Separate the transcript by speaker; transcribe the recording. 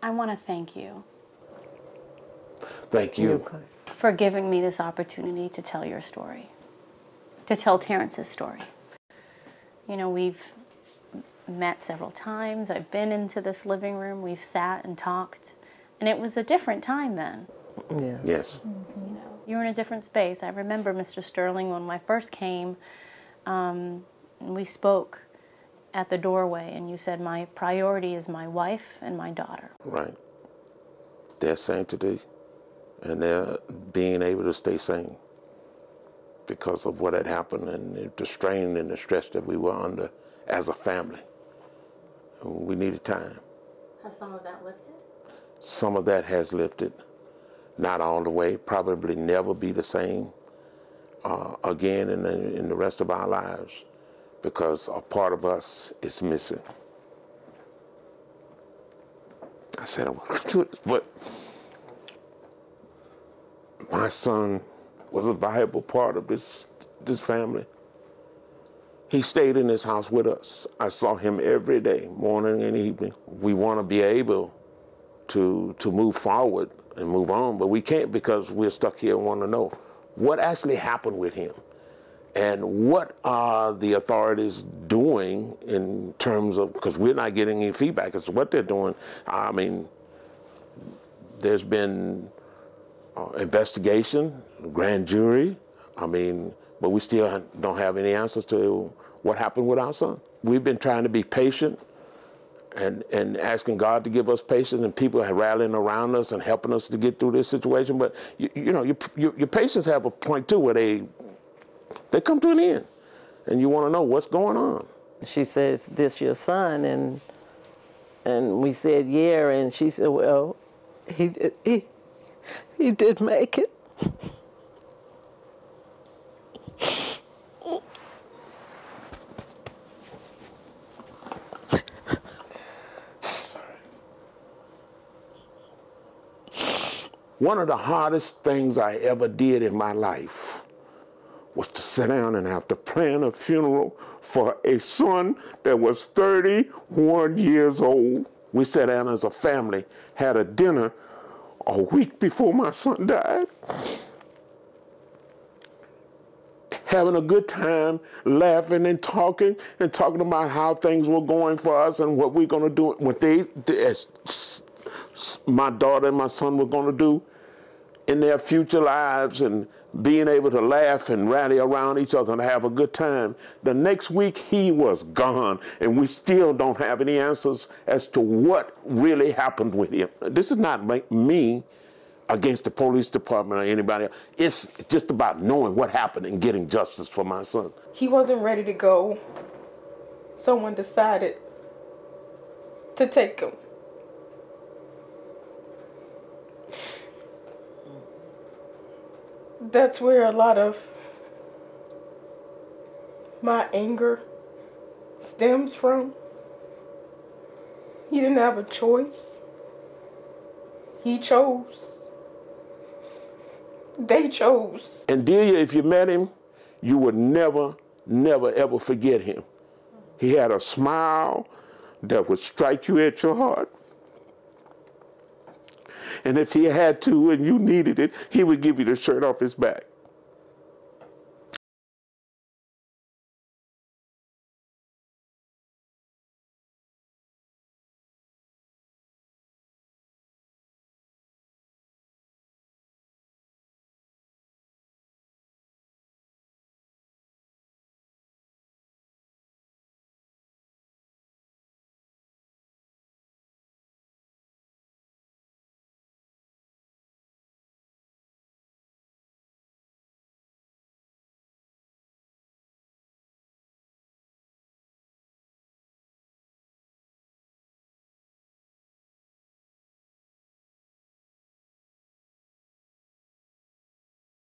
Speaker 1: I want to thank you.
Speaker 2: Thank you.
Speaker 1: For giving me this opportunity to tell your story, to tell Terrence's story. You know, we've met several times. I've been into this living room. We've sat and talked. And it was a different time then.
Speaker 3: Yeah.
Speaker 2: Yes.
Speaker 1: You know, you were in a different space. I remember, Mr. Sterling, when I first came, and we spoke at the doorway, and you said, my priority is my wife and my daughter.
Speaker 2: Right. They're sanctity, and they're being able to stay sane because of what had happened and the strain and the stress that we were under as a family. We needed time.
Speaker 1: Has some of that lifted?
Speaker 2: Some of that has lifted. Not all the way, probably never be the same again in the rest of our lives, because a part of us is missing. I said I want to do this, but my son was a viable part of this family. He stayed in this house with us. I saw him every day, morning and evening. We want to be able to move forward and move on, but we can't because we're stuck here and want to know what actually happened with him and what are the authorities doing in terms of, because we're not getting any feedback as to what they're doing. I mean, there's been investigation, grand jury, but we still don't have any answers to what happened with our son. We've been trying to be patient and asking God to give us patience, and people are rallying around us and helping us to get through this situation. But you know, your patients have a point too where they come to an end, and you want to know what's going on.
Speaker 3: She says, "This your son?" And we said, "Yeah." And she said, "Well, he did make it."
Speaker 2: One of the hardest things I ever did in my life was to sit down and have to plan a funeral for a son that was 31 years old. We sat down as a family, had a dinner a week before my son died, having a good time, laughing and talking about how things were going for us and what we're going to do, what my daughter and my son were going to do in their future lives, and being able to laugh and rally around each other and have a good time. The next week, he was gone, and we still don't have any answers as to what really happened with him. This is not me against the police department or anybody else. It's just about knowing what happened and getting justice for my son.
Speaker 4: He wasn't ready to go. Someone decided to take him. That's where a lot of my anger stems from. He didn't have a choice. He chose. They chose.
Speaker 2: And Delia, if you met him, you would never, never, ever forget him. He had a smile that would strike you at your heart. And if he had to and you needed it, he would give you the shirt off his back.